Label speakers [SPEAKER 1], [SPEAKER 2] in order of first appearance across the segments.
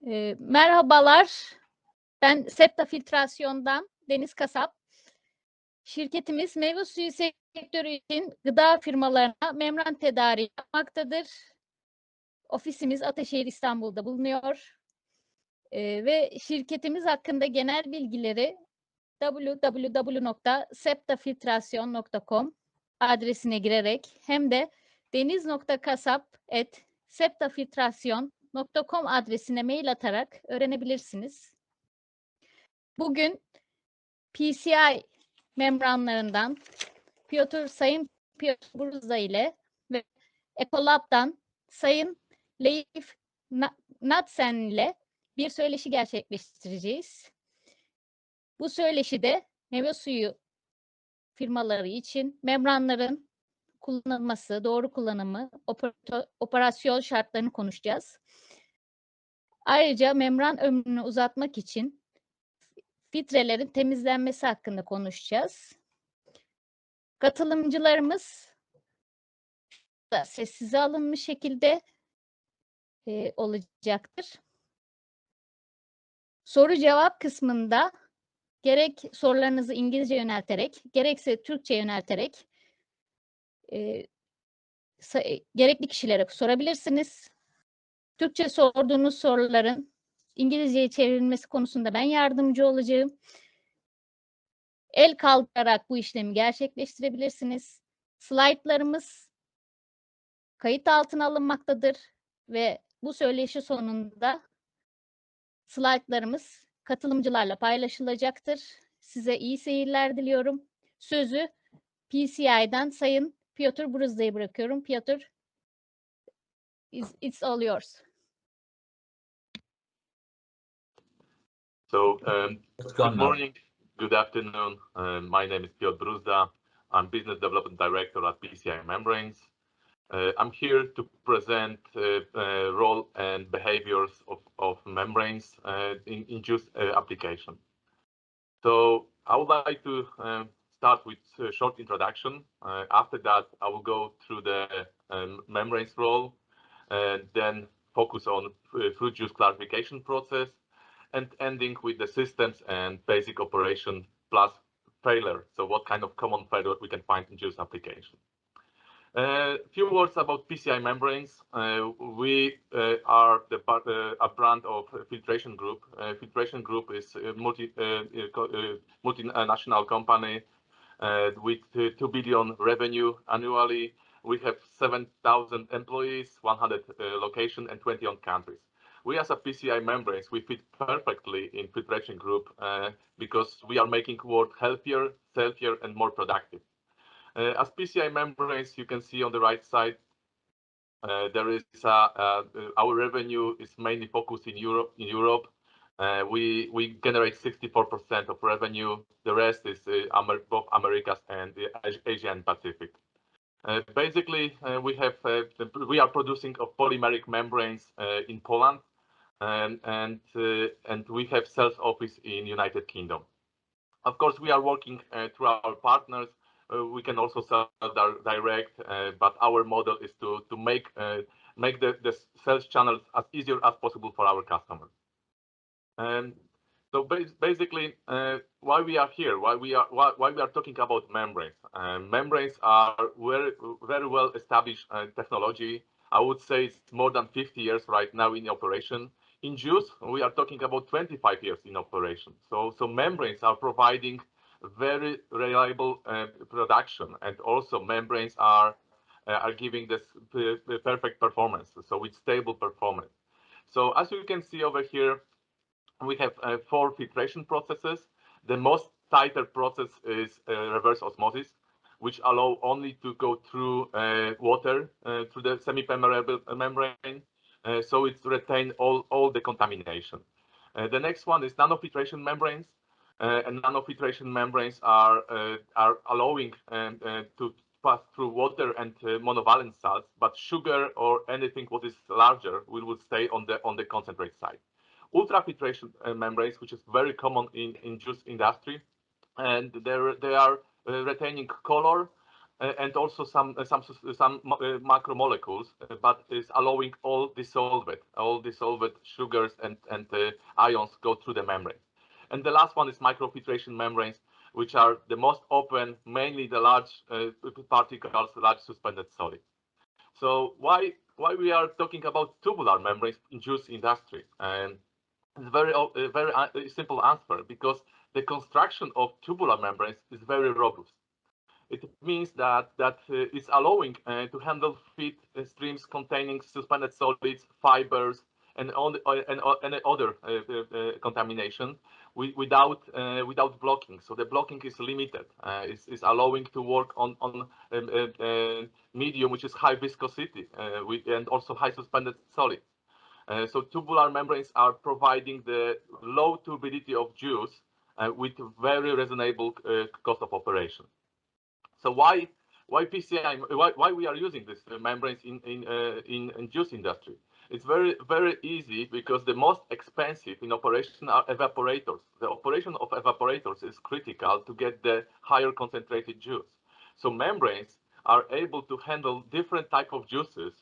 [SPEAKER 1] Merhabalar, ben Septa Filtrasyon'dan Deniz Kasap. Şirketimiz meyve suyu sektörü için gıda firmalarına membran tedariği yapmaktadır. Ofisimiz Ataşehir İstanbul'da bulunuyor. Ve şirketimiz hakkında genel bilgileri www.septafiltrasyon.com adresine girerek hem de deniz.kasap@septafiltrasyon.com adresine mail atarak öğrenebilirsiniz. Bugün PCI membranlarından Sayın Piotr Bruzda ile ve Ecolab'dan Sayın Leif Natsen ile bir söyleşi gerçekleştireceğiz. Bu söyleşide meyve suyu firmaları için membranların kullanılması, doğru kullanımı, operasyon şartlarını konuşacağız. Ayrıca membran ömrünü uzatmak için filtrelerin temizlenmesi hakkında konuşacağız. Katılımcılarımız da sessize alınmış şekilde olacaktır. Soru cevap kısmında gerek sorularınızı İngilizce yönelterek, gerekse Türkçe yönelterek gerekli kişilere sorabilirsiniz. Türkçe sorduğunuz soruların İngilizceye çevrilmesi konusunda ben yardımcı olacağım. El kaldırarak bu işlemi gerçekleştirebilirsiniz. Slaytlarımız kayıt altına alınmaktadır ve bu söyleşi sonunda slaytlarımız katılımcılarla paylaşılacaktır. Size iyi seyirler diliyorum. Sözü PCI'den Sayın Piotr Bruzda'ya bırakıyorum. Piotr, it's all yours.
[SPEAKER 2] So, good morning, good afternoon. My name is Piotr Bruzda. I'm Business Development Director at PCI Membranes. I'm here to present role and behaviors of membranes in juice application. So I would like to start with a short introduction. After that, I will go through the membranes role, then focus on fruit juice clarification process, and ending with the systems and basic operation plus failure. So what kind of common failure we can find in juice application. A few words about PCI membranes. We are a brand of Filtration Group. Filtration Group is a multinational company with 2 billion revenue annually. We have 7,000 employees, 100 locations, and 21 countries. We as a PCI membranes, we fit perfectly in Filtration Group because we are making work healthier, healthier, and more productive. As PCI membranes, you can see on the right side, there is our revenue is mainly focused in Europe. We generate 64% of revenue. The rest is both Americas and Asia and Pacific. Basically, we are producing polymeric membranes in Poland, and we have sales office in United Kingdom. Of course, we are working through our partners. We can also sell direct, but our model is to make the sales channels as easier as possible for our customers. So basically, why we are here, why we are talking about membranes. Membranes are very well established technology. I would say it's more than 50 years right now in operation. In juice, we are talking about 25 years in operation. So membranes are providing very reliable production, and also membranes are giving this perfect performance, so with stable performance. So as you can see over here, we have 4 filtration processes. The most tighter process is reverse osmosis, which allow only to go through water through the semi-permeable membrane, so it retain all the contamination. The next one is nanofiltration membranes. And nanofiltration membranes are allowing to pass through water and monovalent salts, but sugar or anything what is larger will stay on the concentrate side. Ultrafiltration membranes, which is very common in juice industry, and they are retaining color and also some macromolecules, but is allowing all dissolved sugars and ions go through the membrane. And the last one is microfiltration membranes, which are the most open, mainly the large particles, large suspended solids. So why we are talking about tubular membranes in juice industry? And it's very simple answer, because the construction of tubular membranes is very robust. It means that it's allowing to handle feed streams containing suspended solids, fibers, and other contamination without blocking. So the blocking is limited. Is allowing to work on medium which is high viscosity and also high suspended solids. So tubular membranes are providing the low turbidity of juice with very reasonable cost of operation. So why PCI? Why we are using these membranes in juice industry? It's very easy, because the most expensive in operation are evaporators. The operation of evaporators is critical to get the higher concentrated juice. So membranes are able to handle different type of juices,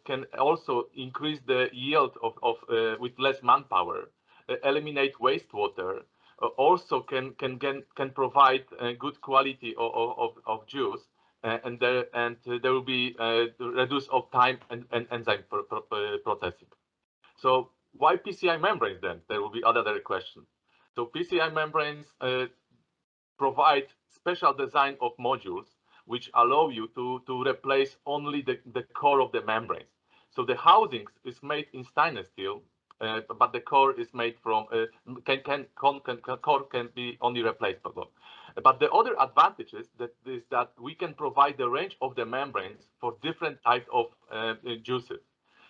[SPEAKER 2] can also increase the yield of with less manpower, eliminate wastewater, also can provide good quality of juice, and there will be reduce of time and enzyme processing. So why PCI membranes then? There will be another question. So PCI membranes provide special design of modules which allow you to replace only the core of the membranes. So the housings is made in stainless steel, but the core is made from core can be only replaceable. But the other advantage is that we can provide the range of the membranes for different types of juices.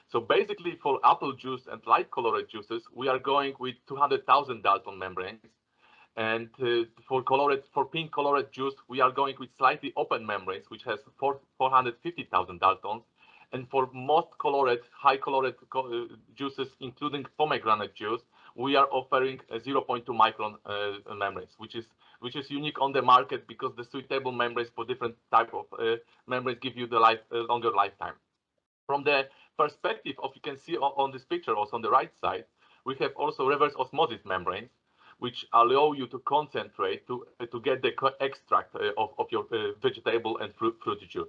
[SPEAKER 2] So basically, for apple juice and light colored juices, we are going with 200,000 Dalton membranes. And for pink colored juice, we are going with slightly open membranes, which has 450,000 Daltons. And for most colored, high colored juices, including pomegranate juice, we are offering a 0.2 micron membranes, which is unique on the market, because the suitable membranes for different type of membranes give you the longer lifetime. From the perspective of, you can see on this picture, also on the right side, we have also reverse osmosis membranes, which allow you to concentrate to get the extract of your vegetable and fruit juice.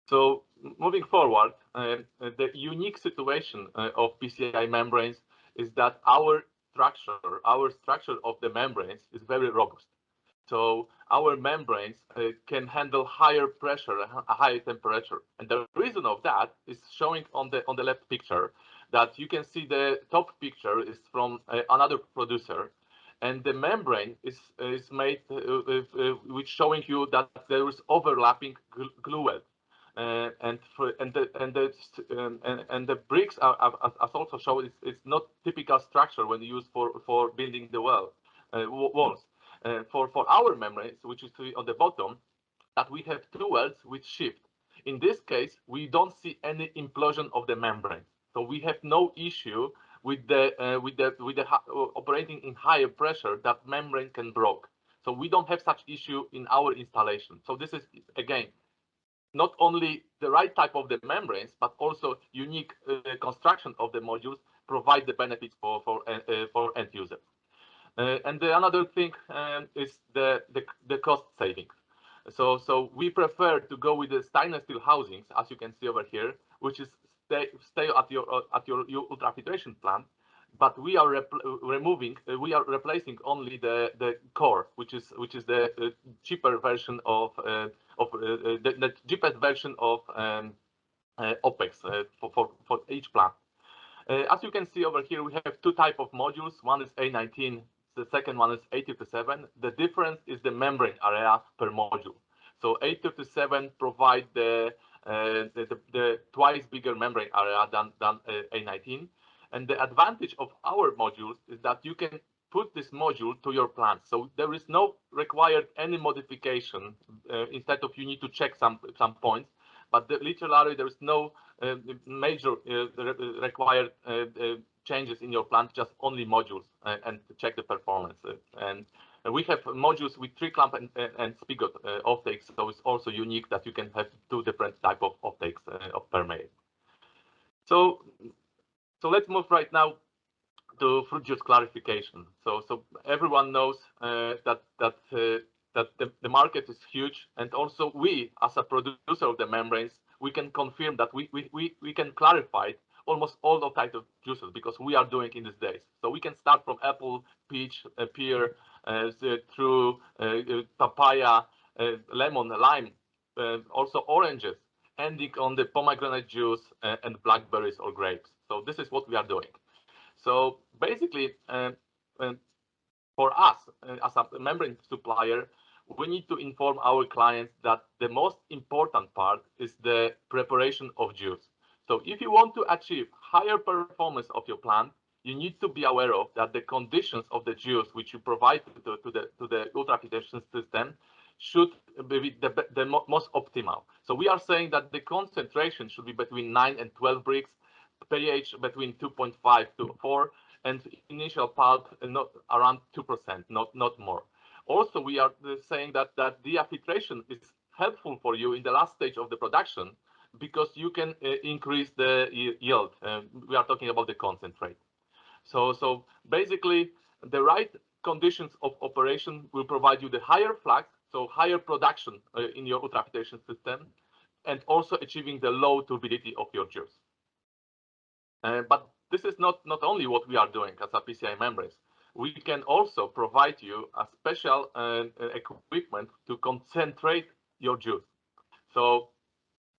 [SPEAKER 2] So moving forward, the unique situation of PCI membranes is that our structure of the membranes is very robust. So our membranes can handle higher pressure, higher temperature, and the reason of that is showing on the left picture. That you can see the top picture is from another producer, and the membrane is made which showing you that there is overlapping glue weld. And the bricks are as also shown, it's not typical structure when used for building the walls. For our membranes, which is on the bottom, that we have two welds which shift. In this case, we don't see any implosion of the membrane, so we have no issue with the operating in higher pressure that membrane can break. So we don't have such issue in our installation. So this is again not only the right type of the membranes, but also unique construction of the modules provide the benefits for end users. And the another thing is the cost savings. So we prefer to go with the stainless steel housings, as you can see over here, which is stay at your ultrafiltration plant, but we are replacing only the core, which is the cheaper version of the cheapest version of OPEX for each plant. As you can see over here, we have two types of modules. One is A19, the second one is A37. The difference is the membrane area per module. So A37 provide the twice bigger membrane area than A19. And the advantage of our modules is that you can put this module to your plant. So there is no required any modification. Instead of you need to check some points, but literally there is no major required changes in your plant, just only modules and to check the performance. And We have modules with 3 clamp and spigot offtakes, so it's also unique that you can have 2 different type of offtakes per mail. So let's move right now to fruit juice clarification. So everyone knows that the market is huge, and also we, as a producer of the membranes, we can confirm that we can clarify almost all the types of juices because we are doing in these days. So we can start from apple, peach, pear, through papaya, lemon, lime, also oranges, ending on the pomegranate juice and blackberries or grapes. So this is what we are doing. So basically, for us as a membrane supplier, we need to inform our clients that the most important part is the preparation of juice. So if you want to achieve higher performance of your plant, you need to be aware of that the conditions of the juice which you provide to the ultrafiltration system should be the most optimal. So we are saying that the concentration should be between 9 and 12 bricks, pH between 2.5 to 4, and initial pulp not around 2%, not more. Also, we are saying that diafiltration is helpful for you in the last stage of the production because you can increase the yield. We are talking about the concentrate. So basically, the right conditions of operation will provide you the higher flux, so higher production in your ultrafiltration system, and also achieving the low turbidity of your juice. But this is not only what we are doing as a PCI membranes. We can also provide you a special equipment to concentrate your juice. So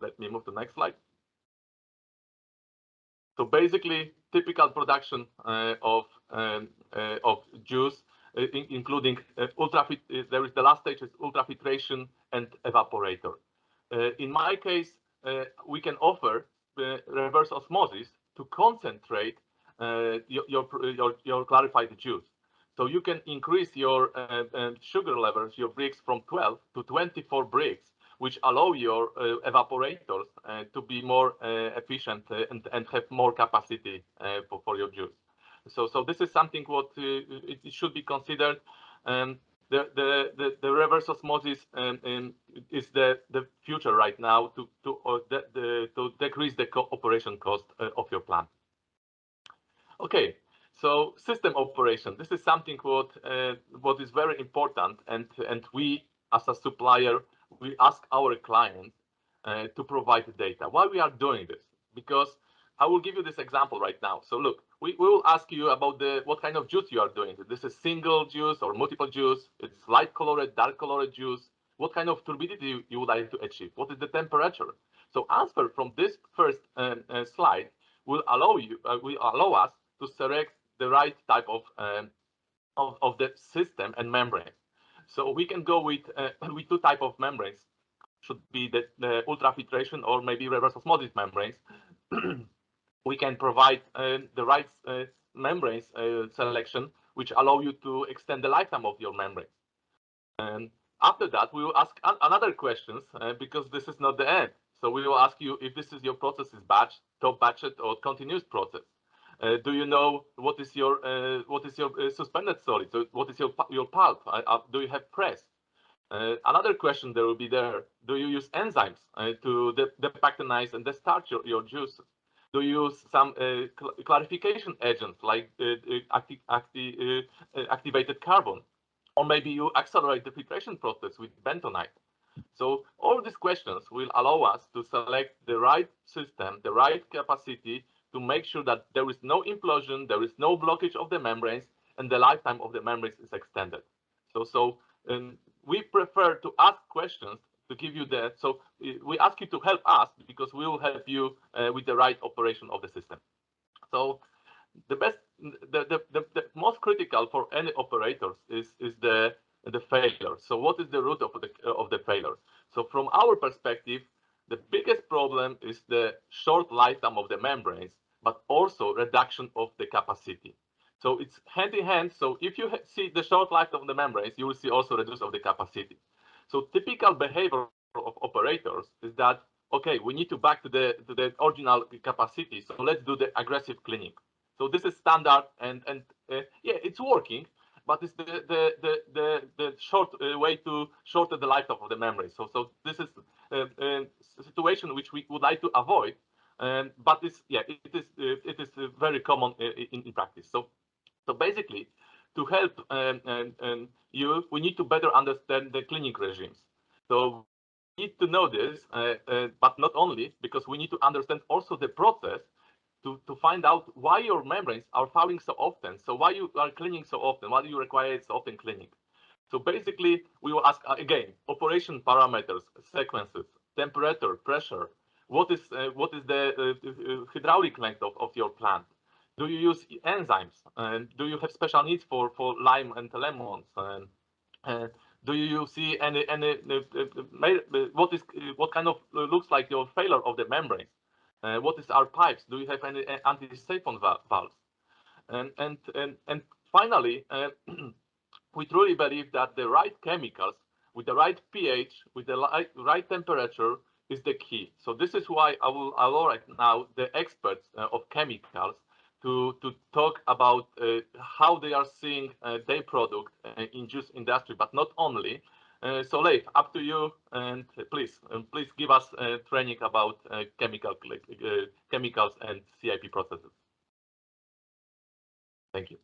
[SPEAKER 2] let me move to the next slide. So basically, typical production of juice, including there is the last stage is ultrafiltration and evaporator. In my case, we can offer reverse osmosis to concentrate your clarified juice. So you can increase your sugar levels, your bricks, from 12 to 24 bricks, which allow your evaporators to be more efficient and have more capacity for your juice. So this is something what it should be considered. The reverse osmosis is the future right now to decrease the operation cost of your plant. Okay, so system operation. This is something what is very important, and we as a supplier, we ask our clients to provide the data. Why we are doing this? Because I will give you this example right now. So look, we will ask you about what kind of juice you are doing. This is single juice or multiple juice. It's light colored, dark colored juice. What kind of turbidity you would like to achieve? What is the temperature? So answer from this first slide will allow us to select the right type of the system and membrane. So we can go with 2 types of membranes. Should be the ultrafiltration or maybe reverse osmosis membranes. We can provide the right membranes selection, which allow you to extend the lifetime of your membrane. And after that, we will ask another questions because this is not the end. So we will ask you if this is your process is batch, top batched, or continuous process. Do you know what is your suspended solid? So what is your pulp? Do you have press? Another question there will be there. Do you use enzymes to depactonize and destarch your juice? Do you use some clarification agents like activated carbon? Or maybe you accelerate the filtration process with bentonite. So all these questions will allow us to select the right system, the right capacity to make sure that there is no implosion, there is no blockage of the membranes, and the lifetime of the membranes is extended. So we prefer to ask questions to give you so we ask you to help us because we will help you with the right operation of the system. So the most critical for any operators is the failure. So what is the root of the failure? So from our perspective, the biggest problem is the short lifetime of the membranes, but also reduction of the capacity. So it's hand in hand. So if you see the short life of the membranes, you will see also reduce of the capacity. So typical behavior of operators is that, okay, we need to back to the original capacity. So let's do the aggressive cleaning. So this is standard, and yeah, it's working. but it's the short way to shorten the lifetime of the membrane. So this is a situation which we would like to avoid, but it is very common in practice. So basically, to help you, we need to better understand the cleaning regimes. So we need to know this, but not only, because we need to understand also the process to find out why your membranes are fouling so often. So why you are cleaning so often? Why do you require so often cleaning? So basically, we will ask again operation parameters, sequences, temperature, pressure. What is the hydraulic length of your plant? Do you use enzymes? And do you have special needs for lime and lemons? And do you see any what kind of looks like your failure of the membranes? What is our pipes? Do you have any anti-siphon valves? And finally, we truly believe that the right chemicals with the right pH, with the right temperature is the key. So this is why I will allow right now the experts of chemicals to talk about how they are seeing their product in juice industry, but not only. So Leif, up to you, and please give us training about chemicals and CIP processes. Thank you.